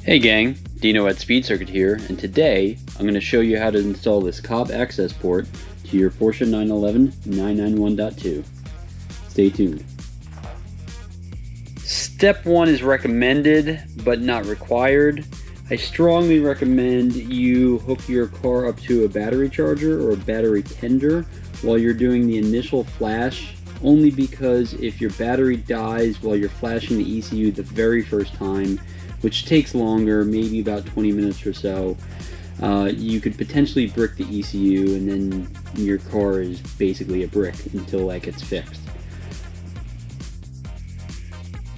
Hey gang, Dino at SpeedCircuit here, and today I'm going to show you how to install this Cobb AccessPort to your Porsche 991.2. Stay tuned. Step 1 is recommended, but not required. I strongly recommend you hook your car up to a battery charger or a battery tender while you're doing the initial flash, only because if your battery dies while you're flashing the ECU the very first time, which takes longer, maybe about 20 minutes or so, you could potentially brick the ECU, and then your car is basically a brick until that gets fixed.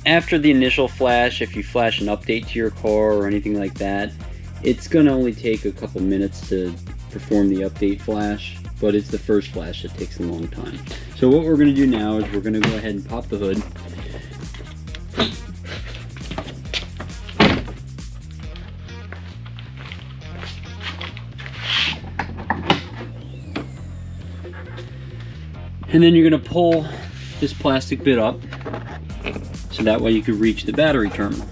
After the initial flash, if you flash an update to your car or anything like that, it's going to only take a couple minutes to perform the update flash, but it's the first flash that takes a long time. So what we're going to do now is we're going to go ahead and pop the hood. And then you're going to pull this plastic bit up so that way you can reach the battery terminal.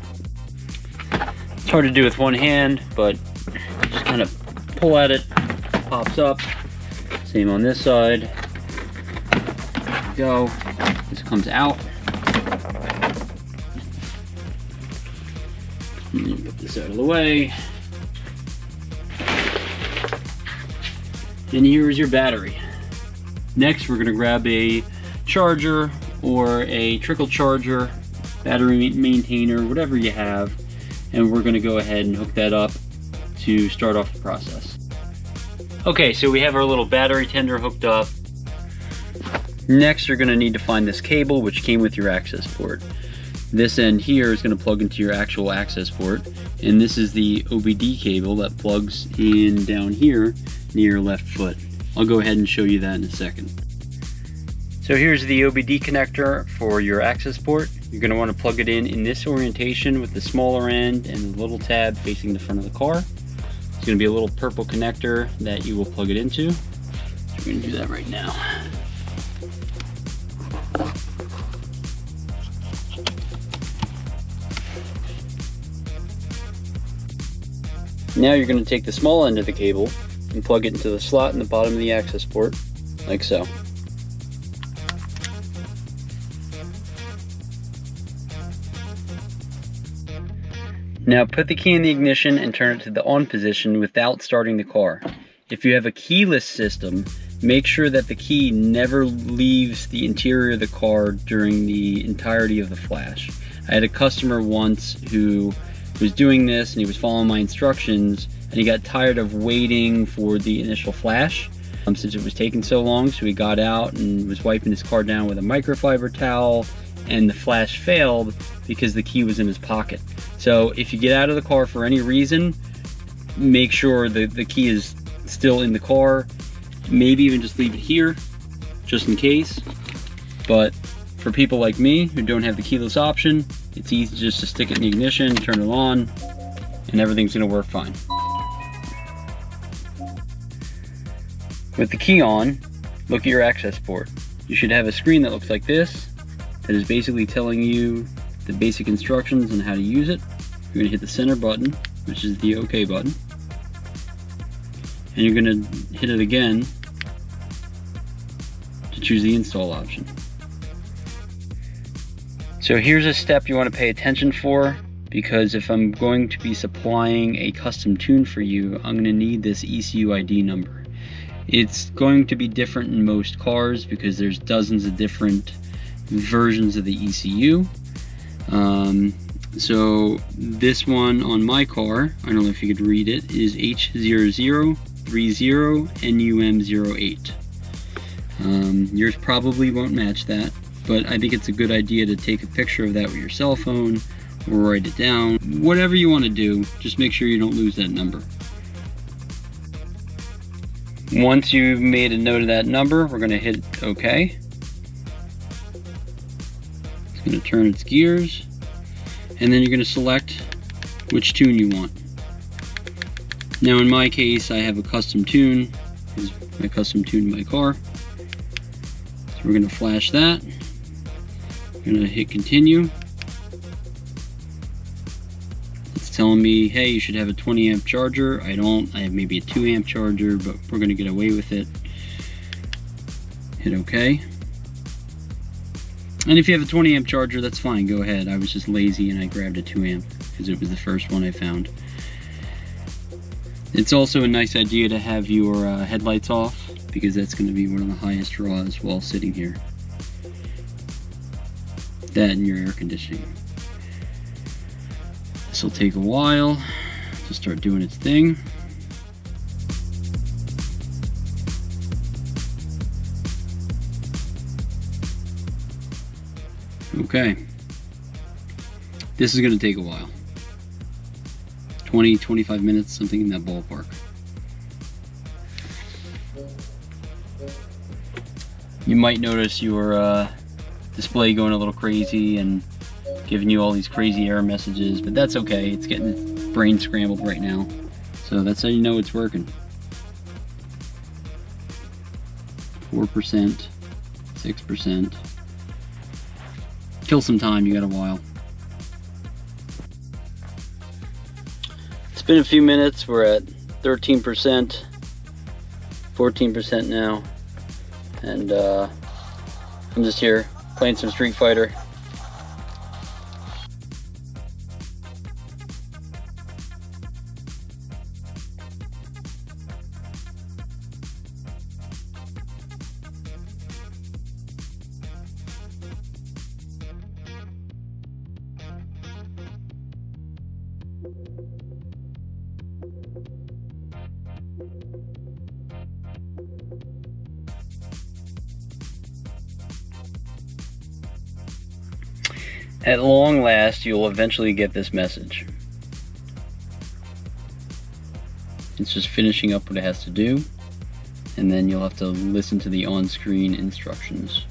It's hard to do with one hand, but just kind of pull at it, pops up. Same on this side. There we go. This comes out. And you put this out of the way. And here is your battery. Next, we're going to grab a charger or a trickle charger, battery maintainer, whatever you have, and we're going to go ahead and hook that up to start off the process. Okay, so we have our little battery tender hooked up. Next, you're going to need to find this cable, which came with your access port. This end here is going to plug into your actual access port, and this is the Obd cable that plugs in down here near your left foot. I'll go ahead and show you that in a second. So here's the Obd connector for your access port. You're going to want to plug it in this orientation with the smaller end and the little tab facing the front of the car. It's going to be a little purple connector that you will plug it into. So we're going to do that right now. Now you're going to take the small end of the cable and plug it into the slot in the bottom of the access port, like so. Now put the key in the ignition and turn it to the on position without starting the car. If you have a keyless system, make sure that the key never leaves the interior of the car during the entirety of the flash. I had a customer once who was doing this and he was following my instructions, and he got tired of waiting for the initial flash since it was taking so long, so he got out and was wiping his car down with a microfiber towel, and the flash failed because the key was in his pocket. So if you get out of the car for any reason, make sure that the key is still in the car. Maybe even just leave it here just in case. But for people like me who don't have the keyless option, it's easy just to stick it in the ignition, turn it on, and everything's going to work fine. With the key on, look at your access port. You should have a screen that looks like this, that is basically telling you the basic instructions on how to use it. You're going to hit the center button, which is the OK button, and you're going to hit it again to choose the install option. So here's a step you want to pay attention for, because if I'm going to be supplying a custom tune for you, I'm going to need this Ecu Id number. It's going to be different in most cars because there's dozens of different versions of the ECU. So this one on my car, I don't know if you could read it, is H0030NUM08. Yours probably won't match that, but I think it's a good idea to take a picture of that with your cell phone or write it down. Whatever you want to do, just make sure you don't lose that number. Once you've made a note of that number, we're going to hit OK. It's going to turn its gears, and then you're going to select which tune you want. Now in my case, I have a custom tune. This is my custom tune in my car. So we're going to flash that. We're going to hit continue. telling me, hey, you should have a 20 amp charger. I don't. I have maybe a 2 amp charger, but we're going to get away with it. Hit OK. And if you have a 20 amp charger, that's fine. Go ahead. I was just lazy and I grabbed a 2 amp because it was the first one I found. It's also a nice idea to have your headlights off, because that's going to be one of the highest draws while sitting here. That and your air conditioning. This will take a while to start doing its thing. Okay. This is going to take a while. 20-25 minutes, something in that ballpark. You might notice your display going a little crazy and giving you all these crazy error messages, but that's okay. It's getting its brain scrambled right now. So that's how you know it's working. 4%, 6%. Kill some time, you got a while. It's been a few minutes. We're at 13%, 14% now, and I'm just here playing some Street Fighter. At long last, you'll eventually get this message. It's just finishing up what it has to do, and then you'll have to listen to the on-screen instructions.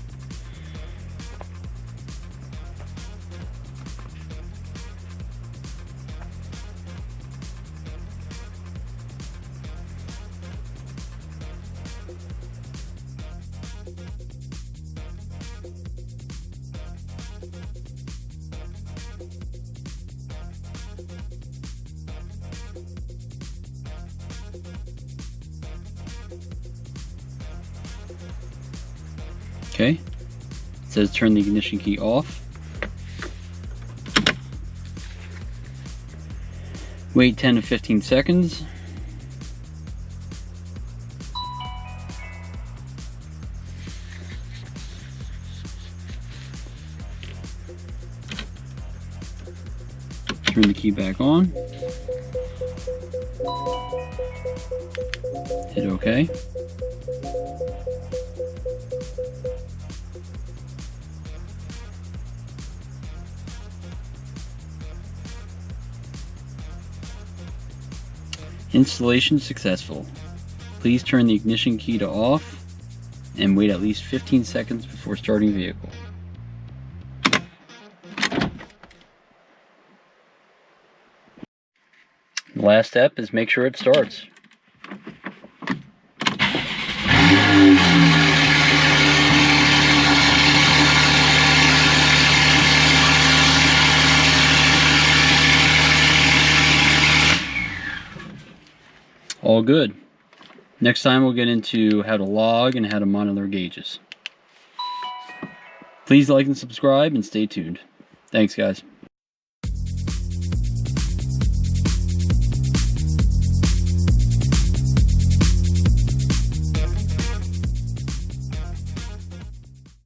Okay, it says turn the ignition key off. Wait 10 to 15 seconds. Turn the key back on. Hit OK. Installation successful. Please turn the ignition key to off and wait at least 15 seconds before starting vehicle. The last step is make sure it starts. All good. Next time we'll get into how to log and how to monitor gauges. Please like and subscribe and stay tuned. Thanks, guys.